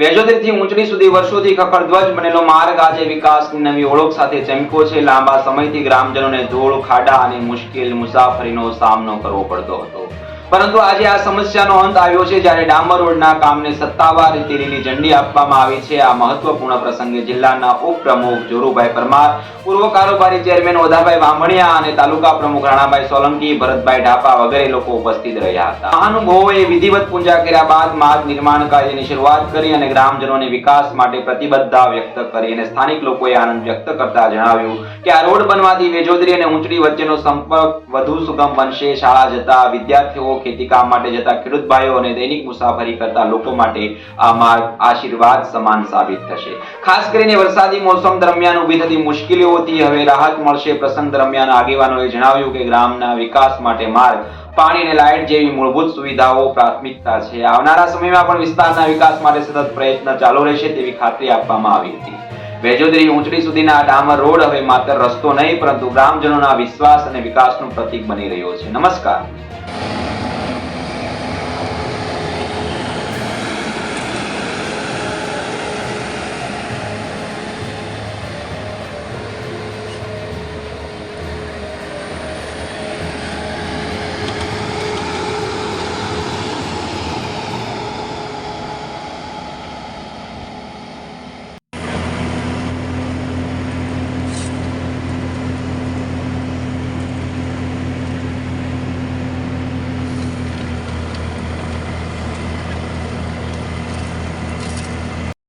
વેજોદરીથી ઊંચડી સુધી વર્ષોથી ખખડધ્વજ બનેલો માર્ગ આજે વિકાસની નવી ઓળખ સાથે ચમક્યો છે. લાંબા સમયથી ગ્રામજનોને ધૂળ, ખાડા અને મુશ્કેલ મુસાફરીનો સામનો કરવો પડતો હતો, પરંતુ આજે આ સમસ્યાનો અંત આવ્યો છે જ્યારે ડામર રોડના કામને સત્તાવાર રીતે લીલી ઝંડી આપવામાં આવી છે. આ મહત્વપૂર્ણ પ્રસંગે જિલ્લાના ઉપપ્રમુખ જોરુભાઈ પરમાર, પૂર્વ કારોબારી ચેરમેન ઓધાભાઈ વામણિયા અને તાલુકા પ્રમુખ રાણાભાઈ સોલંકી, ભરતભાઈ ઢાપા વગેરે લોકો ઉપસ્થિત રહ્યા હતા. મહાનુભાવોએ વિધિવત પૂજા કર્યા બાદ માર્ગ નિર્માણ કાર્યની શરૂઆત કરી અને ગ્રામજનોને વિકાસ માટે પ્રતિબદ્ધતા વ્યક્ત કરી અને સ્થાનિક લોકોએ આનંદ વ્યક્ત કરતા જણાવ્યું કે આ રોડ બનવાથી વેજોદરી અને ઊંચડી વચ્ચેનો સંપર્ક વધુ સુગમ બનશે. શાળા જતા વિદ્યાર્થીઓ, ખેતી કામ માટે જતા ખેડૂત ભાઈઓ અને દૈનિક મુસાફરી કરતા લોકો માટે આ માર્ગ આશીર્વાદ સમાન સાબિત થશે. ખાસ કરીને વરસાદી મોસમ દરમિયાન ઊભી થતી મુશ્કેલીઓથી હવે રાહત મળશે. પ્રસંગ દરમિયાન આગેવાનોએ જણાવ્યું કે ગ્રામના વિકાસ માટે માર્ગ, પાણી અને લાઇટ જેવી મૂળભૂત સુવિધાઓ પ્રાથમિકતા છે. આવનારા સમયમાં પણ વિસ્તારના વિકાસ માટે સતત પ્રયત્ન ચાલુ રહેશે તેવી ખાતરી આપવામાં આવી હતી. વેજોદરી ઊંચડી સુધીના ડામર રોડ હવે માત્ર રસ્તો નહીં પરંતુ ગ્રામજનોના વિશ્વાસ અને વિકાસનું પ્રતીક બની રહ્યો છે. નમસ્કાર.